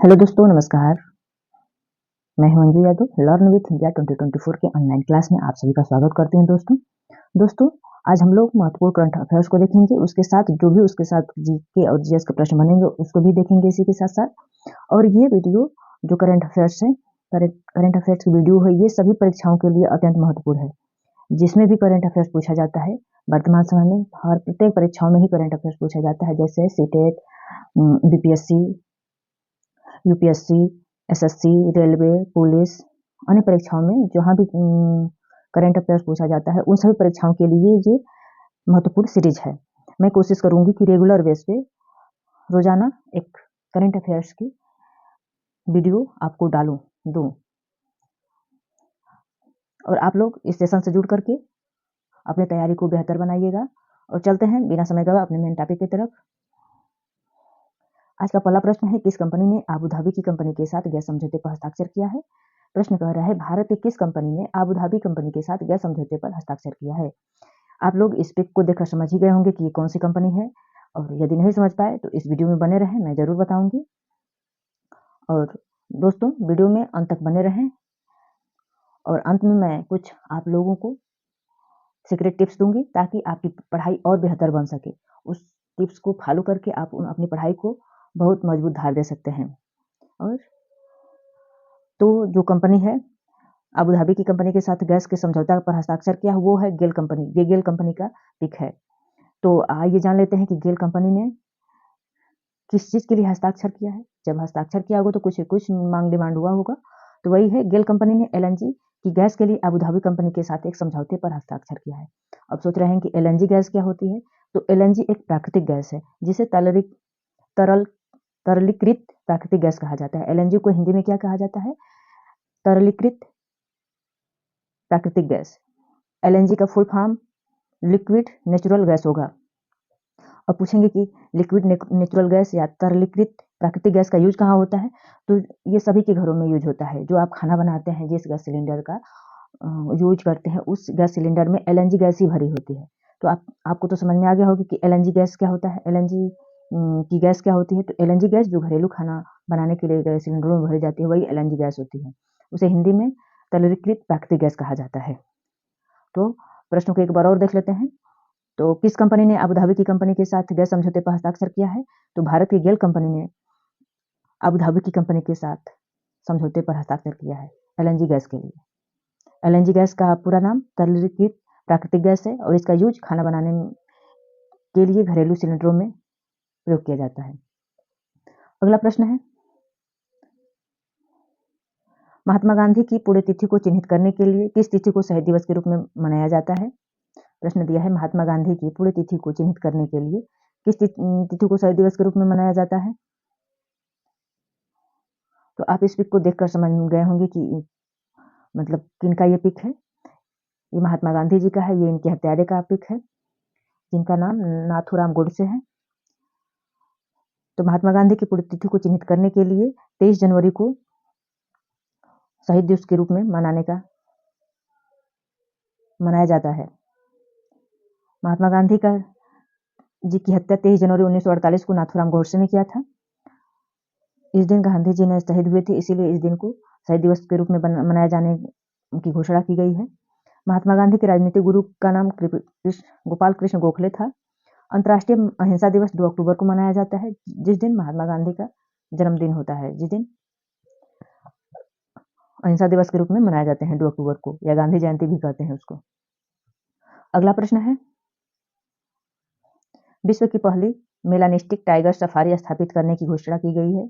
Hello दोस्तों, नमस्कार। मैं हूं Anju Yadav. Learn with India 2024 के ऑनलाइन क्लास में आप सभी का स्वागत करती हूं। दोस्तों आज हम लोग महत्वपूर्ण करंट अफेयर्स को देखेंगे। उसके साथ जो भी उसके साथ जीके और जीएस के प्रश्न बनेंगे उसको भी देखेंगे इसी के साथ साथ। और ये वीडियो जो करंट अफेयर्स है, करंट अफेयर्स की वीडियो है, ये सभी परीक्षाओं के लिए अत्यंत महत्वपूर्ण है। जिसमें भी करंट अफेयर्स पूछा जाता है वर्तमान समय में, हर प्रत्येक परीक्षाओं में ही करंट अफेयर्स पूछा जाता है, जैसे CTET, BPSC, UPSC, SSC, railway, police, अन्य परीक्षाओं में जहाँ भी करंट अफेयर्स पूछा जाता है, उन सभी परीक्षाओं के लिए ये महत्वपूर्ण सीरीज है। मैं कोशिश करूंगी कि रेगुलर बेस पे रोजाना एक करंट अफेयर्स की वीडियो आपको दूं। और आप लोग इस सेशन से जुड़ करके अपनी तैयारी को बेहतर बनाइएगा। और चलते हैं बिना समय गवाए अपने मेन टॉपिक की तरफ। आज का पहला प्रश्न है, किस कंपनी ने आबू धाबी की कंपनी के साथ गैस समझौते पर हस्ताक्षर किया है? प्रश्न कह रहा है, भारत की किस कंपनी ने आबू धाबी कंपनी के साथ गैस समझौते पर हस्ताक्षर किया है? आप लोग इस पिक को देखकर समझ ही गए होंगे कि ये कौन सी कंपनी है। और यदि नहीं समझ पाए तो इस वीडियो में बने रहें, मैं जरूर बताऊंगी। और दोस्तों वीडियो में अंत तक बने रहें। और अंत में मैं कुछ आप लोगों को सीक्रेट टिप्स दूंगी ताकि आपकी पढ़ाई और बेहतर बन सके। उस टिप्स को फॉलो करके आप अपनी पढ़ाई को बहुत मजबूत धार दे सकते हैं। और तो जो कंपनी है अबू धाबी की कंपनी के साथ गैस के समझौता पर हस्ताक्षर किया वो है गेल कंपनी। ये गेल कंपनी का पिक है। तो आइए जान लेते हैं कि गेल कंपनी ने किस चीज के लिए हस्ताक्षर किया है। जब हस्ताक्षर किया होगा तो कुछ मांग डिमांड हुआ होगा। तो वही है, गेल कंपनी ने एलएनजी की गैस के लिए अबू धाबी कंपनी के साथ एक समझौते पर हस्ताक्षर किया है। अब सोच रहे हैं कि एलएनजी गैस क्या होती है। तो एलएनजी एक प्राकृतिक गैस है जिसे तरल तरलीकृत प्राकृतिक गैस कहा जाता है। एलएनजी को हिंदी में क्या कहा जाता है? तरलीकृत प्राकृतिक गैस। एलएनजी का full form liquid natural gas होगा। और पूछेंगे कि लिक्विड नेचुरल गैस या तरलीकृत प्राकृतिक गैस का यूज कहाँ होता है? तो ये सभी के घरों में यूज होता है। जो आप खाना बनाते हैं, जिस गैस सिलेंडर का यूज करते हैं, उस गैस सिलेंडर में एलएनजी गैस ही भरी होती है। तो आपको तो समझ में आ गया होगा कि एलएनजी गैस क्या होता है। एलएनजी की गैस क्या होती है? तो एलएनजी गैस जो घरेलू खाना बनाने के लिए गैस सिलेंडरों में भरी जाती है, वही एलएनजी गैस होती है। उसे हिंदी में तरलीकृत प्राकृतिक गैस कहा जाता है। तो प्रश्न को एक बार और देख लेते हैं। तो किस कंपनी ने अबू धाबी की कंपनी के साथ गैस समझौते पर हस्ताक्षर किया है? तो भारत की गेल कंपनी ने अबू धाबी की कंपनी के साथ समझौते पर हस्ताक्षर किया है एलएनजी गैस के लिए। एलएनजी गैस का पूरा नाम तरलीकृत प्राकृतिक गैस है और इसका यूज खाना बनाने के लिए घरेलू सिलेंडरों में प्रयोग किया जाता है। अगला प्रश्न है, महात्मा गांधी की पुण्यतिथि को चिन्हित करने के लिए किस तिथि को शहीद दिवस के रूप में मनाया जाता है? प्रश्न दिया है, महात्मा गांधी की पुण्यतिथि को चिन्हित करने के लिए किस तिथि को शहीद दिवस के रूप में मनाया जाता है? तो आप इस पिक को देखकर समझ गए होंगे कि मतलब किनका ये पिक है। ये महात्मा गांधी जी का है। ये इनके हत्यारे का पिक है जिनका नाम नाथूराम गोडसे है। तो महात्मा गांधी की पुण्यतिथि को चिन्हित करने के लिए 23 जनवरी को शहीद दिवस के रूप में मनाया जाता है। महात्मा गांधी जी की हत्या 23 जनवरी 1948 को नाथूराम गोडसे ने किया था। इस दिन गांधी जी ने शहीद हुए थे, इसीलिए इस दिन को शहीद दिवस के रूप में मनाए जाने की घोषणा की गई है। महात्मा गांधी के राजनीतिक गुरु का नाम गोपाल कृष्ण गोखले था। अंतर्राष्ट्रीय अहिंसा दिवस 2 अक्टूबर को मनाया जाता है, जिस दिन महात्मा गांधी का जन्मदिन होता है। जिस दिन अहिंसा दिवस के रूप में मनाए जाते हैं 2 अक्टूबर को, या गांधी जयंती भी कहते हैं उसको। अगला प्रश्न है, विश्व की पहली मेलानिस्टिक टाइगर सफारी स्थापित करने की घोषणा की गई है।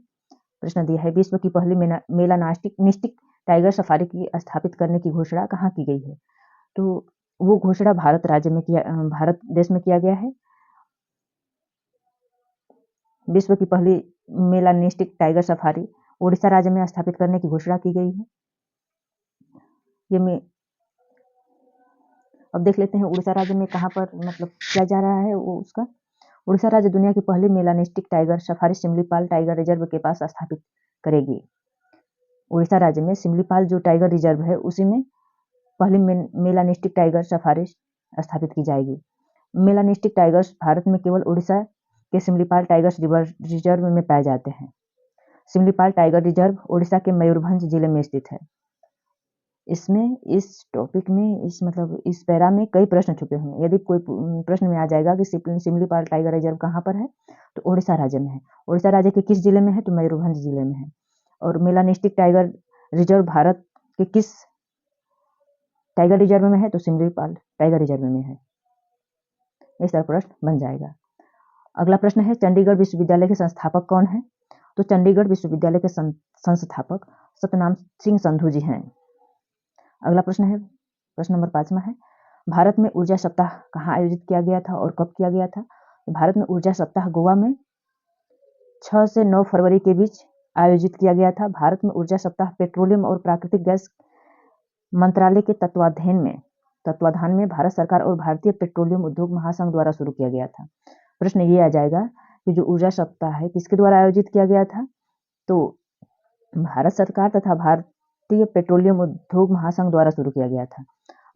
प्रश्न दिया है, विश्व की पहली मेलानिस्टिक टाइगर सफारी की स्थापित करने की घोषणा कहाँ की गई है? तो वो घोषणा भारत देश में किया गया है। विश्व की पहली मेलानिस्टिक टाइगर सफारी उड़ीसा राज्य में स्थापित करने की घोषणा की गई है। अब देख लेते हैं उड़ीसा राज्य में कहाँ पर मतलब किया जा रहा है वो उसका। उड़ीसा राज्य दुनिया की पहली melanistic tiger safari Similipal tiger reserve के पास स्थापित करेगी। उड़ीसा राज्य में सिमलीपाल जो टाइगर रिजर्व है उसी में पहली मेलानिस्टिक टाइगर सफारी स्थापित की जाएगी। मेलानिस्टिक टाइगर्स भारत में केवल उड़ीसा के सिमलीपाल टाइगर्स रिजर्व में पाए जाते हैं। सिमलीपाल टाइगर रिजर्व ओडिशा के मयूरभंज जिले में स्थित है। इसमें इस टॉपिक में इस पैरा में कई प्रश्न छुपे हुए हैं। यदि कोई प्रश्न में आ जाएगा कि सिमलीपाल टाइगर रिजर्व कहाँ पर है, तो ओडिशा राज्य में है। ओडिशा राज्य के किस जिले में है, तो मयूरभंज जिले में है। और मेलानिस्टिक टाइगर रिजर्व भारत के किस टाइगर रिजर्व में है, तो सिमलीपाल टाइगर रिजर्व में है। इस तरह प्रश्न बन जाएगा। अगला प्रश्न है, चंडीगढ़ विश्वविद्यालय के संस्थापक कौन है, तो चंडीगढ़ विश्वविद्यालय के संस्थापक सतनाम सिंह संधू जी हैं। अगला प्रश्न है, प्रश्न नंबर 5वां है, भारत में ऊर्जा सप्ताह कहाँ आयोजित किया गया था और कब किया गया था। तो भारत में ऊर्जा सप्ताह गोवा में 6 से 9 फरवरी के बीच आयोजित किया गया था। भारत में ऊर्जा सप्ताह पेट्रोलियम और प्राकृतिक गैस मंत्रालय के तत्वाधान में भारत सरकार और भारतीय पेट्रोलियम उद्योग महासंघ द्वारा शुरू किया गया था। प्रश्न ये आ जाएगा कि जो ऊर्जा सप्ताह है किसके द्वारा आयोजित किया गया था, तो भारत सरकार तथा भारतीय पेट्रोलियम उद्योग महासंघ द्वारा शुरू किया गया था।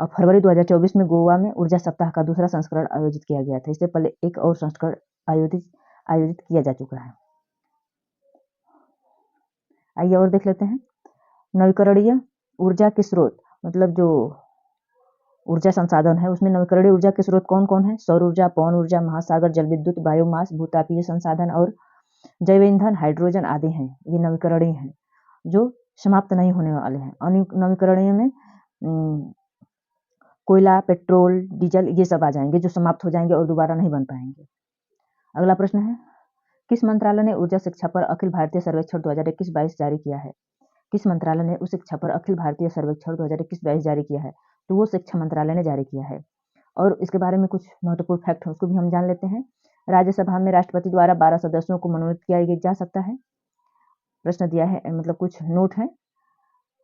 और फरवरी 2024 में गोवा में ऊर्जा सप्ताह का दूसरा संस्करण आयोजित किया गया था। इससे पहले एक और संस्करण आयोजित किया जा चुका है। आइए और देख लेते हैं। नवीकरणीय ऊर्जा के स्रोत, मतलब जो ऊर्जा संसाधन है उसमें नवीकरणीय ऊर्जा के स्रोत कौन कौन है। सौर ऊर्जा, पवन ऊर्जा, महासागर जल विद्युत, बायोमास, भूतापीय संसाधन और जैव ईंधन, हाइड्रोजन आदि हैं। ये नवीकरणीय हैं जो समाप्त नहीं होने वाले हैं। नवीकरणीय में कोयला, पेट्रोल, डीजल ये सब आ जाएंगे जो समाप्त हो जाएंगे और दोबारा नहीं बन पाएंगे। अगला प्रश्न है, किस मंत्रालय ने ऊर्जा शिक्षा पर अखिल भारतीय सर्वेक्षण 2021-22 जारी किया है। किस मंत्रालय ने उस शिक्षा पर अखिल भारतीय सर्वेक्षण 2021-22 जारी किया है, तो वो शिक्षा मंत्रालय ने जारी किया है। और इसके बारे में कुछ महत्वपूर्ण फैक्ट है उसको भी हम जान लेते हैं। राज्यसभा में राष्ट्रपति द्वारा 12 सदस्यों को मनोनीत किया जा सकता है। प्रश्न दिया है, मतलब कुछ नोट है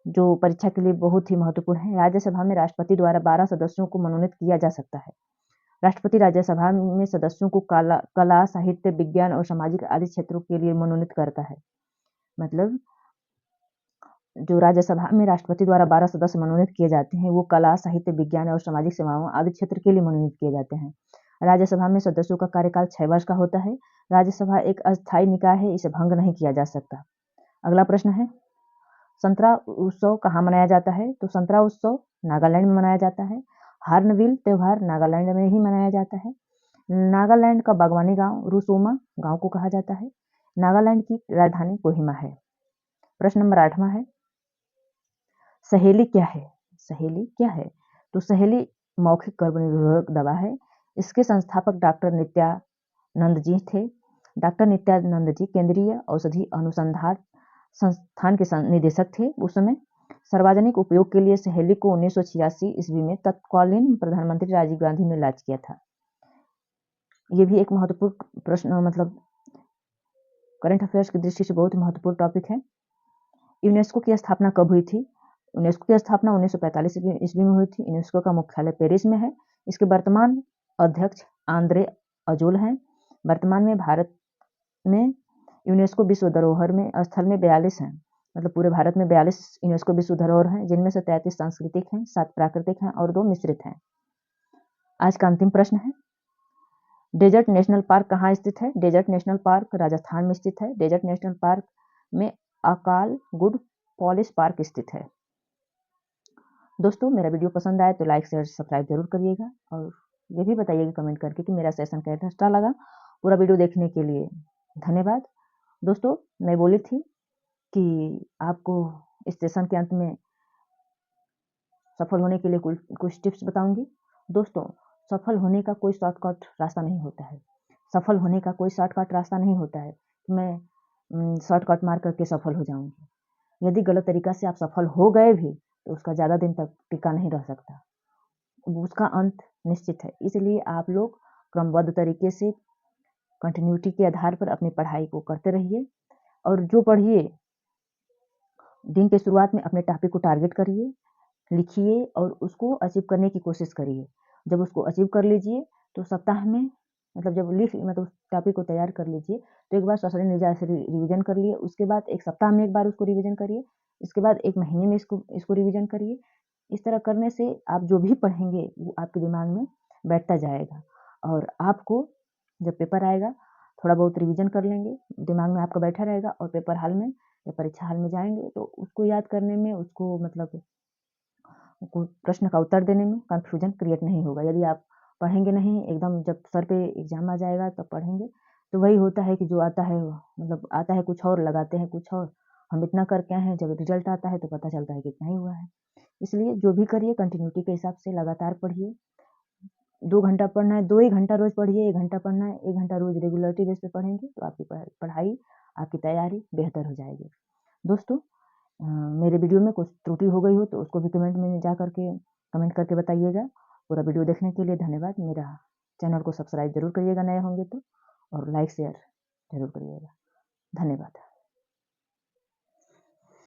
जो परीक्षा के लिए बहुत ही महत्वपूर्ण है। राज्यसभा में राष्ट्रपति द्वारा 12 सदस्यों को मनोनीत किया जा सकता है। राष्ट्रपति राज्यसभा में सदस्यों को कला, साहित्य, विज्ञान और सामाजिक आदि क्षेत्रों के लिए मनोनीत करता है। मतलब जो राज्यसभा में राष्ट्रपति द्वारा 12 सदस्य मनोनीत किए जाते हैं वो कला, साहित्य, विज्ञान और सामाजिक सेवाओं आदि क्षेत्र के लिए मनोनीत किए जाते हैं। राज्यसभा में सदस्यों का कार्यकाल 6 वर्ष का होता है। राज्यसभा एक अस्थायी निकाय है, इसे भंग नहीं किया जा सकता। अगला प्रश्न है, संतरा उत्सव कहाँ मनाया जाता है, तो संतरा उत्सव नागालैंड में मनाया जाता है। हार्नबिल त्योहार नागालैंड में ही मनाया जाता है। नागालैंड का बागवानी गांव रुसोमा गांव को कहा जाता है। नागालैंड की राजधानी कोहिमा है। प्रश्न नंबर 8वां है, सहेली क्या है। सहेली क्या है, तो सहेली मौखिक गर्भनिरोधक दवा है। इसके संस्थापक डॉक्टर नित्यानंद जी थे। डॉक्टर नित्यानंद जी केंद्रीय औषधि अनुसंधान संस्थान के निदेशक थे। उस समय सार्वजनिक उपयोग के लिए सहेली को 1986 ईस्वी में तत्कालीन प्रधानमंत्री राजीव गांधी ने लॉन्च किया था। ये भी एक महत्वपूर्ण प्रश्न, मतलब करंट अफेयर्स की दृष्टि से बहुत महत्वपूर्ण टॉपिक है। यूनेस्को की स्थापना कब हुई थी। यूनेस्को की स्थापना 1945 ईस्वी में हुई थी। यूनेस्को का मुख्यालय पेरिस में है। इसके वर्तमान अध्यक्ष आंद्रे अजोल हैं। वर्तमान में भारत में यूनेस्को विश्व धरोहर में स्थल में 42 हैं। मतलब पूरे भारत में 42 यूनेस्को विश्व धरोहर हैं, जिनमें से 33 सांस्कृतिक हैं, 7 प्राकृतिक हैं और 2 मिश्रित हैं। आज का अंतिम प्रश्न है, डेजर्ट नेशनल पार्क कहाँ स्थित है। डेजर्ट नेशनल पार्क राजस्थान में स्थित है। डेजर्ट नेशनल पार्क में अकाल गुड पॉलिश पार्क स्थित है। दोस्तों, मेरा वीडियो पसंद आए तो लाइक शेयर सब्सक्राइब जरूर करिएगा और ये भी बताइएगा कमेंट करके कि मेरा सेशन कैसा लगा। पूरा वीडियो देखने के लिए धन्यवाद। दोस्तों, मैं बोली थी कि आपको इस सेशन के अंत में सफल होने के लिए कुछ टिप्स बताऊंगी। दोस्तों, सफल होने का कोई शॉर्टकट रास्ता नहीं होता है। सफल होने का कोई शॉर्टकट रास्ता नहीं होता है कि मैं शॉर्टकट मार करके सफल हो जाऊंगी। यदि गलत तरीका से आप सफल हो गए भी तो उसका ज़्यादा दिन तक टिका नहीं रह सकता, उसका अंत निश्चित है। इसलिए आप लोग क्रमबद्ध तरीके से कंटिन्यूटी के आधार पर अपनी पढ़ाई को करते रहिए और जो पढ़िए दिन के शुरुआत में अपने टॉपिक को टारगेट करिए, लिखिए और उसको अचीव करने की कोशिश करिए। जब उसको अचीव कर लीजिए तो सप्ताह में, मतलब जब मतलब टॉपिक को तैयार कर लीजिए तो एक बार ससरी निजा से रिवीजन कर लिए। उसके बाद एक सप्ताह में एक बार उसको रिवीजन करिए। इसके बाद एक महीने में इसको रिवीजन करिए। इस तरह करने से आप जो भी पढ़ेंगे वो आपके दिमाग में बैठता जाएगा और आपको जब पेपर आएगा थोड़ा बहुत रिवीजन कर लेंगे, दिमाग में आपका बैठा रहेगा और पेपर हाल में या परीक्षा हाल में जाएँगे तो उसको याद करने में, उसको मतलब को प्रश्न का उत्तर देने में कन्फ्यूजन क्रिएट नहीं होगा। यदि आप पढ़ेंगे नहीं, एकदम जब सर पे एग्ज़ाम आ जाएगा तब पढ़ेंगे, तो वही होता है कि जो आता है मतलब आता है कुछ और, लगाते हैं कुछ और। हम इतना कर के आए हैं, जब रिज़ल्ट आता है तो पता चलता है कि इतना ही हुआ है। इसलिए जो भी करिए कंटिन्यूटी के हिसाब से लगातार पढ़िए। 2 घंटा पढ़ना है, 2 ही घंटा रोज़ पढ़िए, 1 घंटा पढ़ना है, 1 घंटा रोज़ रेगुलरिटी बेस पे पढ़ेंगे तो आपकी पढ़ाई, आपकी तैयारी बेहतर हो जाएगी। दोस्तों मेरे वीडियो में कुछ त्रुटि हो गई हो तो उसको भी कमेंट में जा कर के कमेंट करके बताइएगा। पूरा वीडियो देखने के लिए धन्यवाद। मेरा चैनल को सब्सक्राइब ज़रूर करिएगा नए होंगे तो और लाइक शेयर ज़रूर करिएगा। धन्यवाद।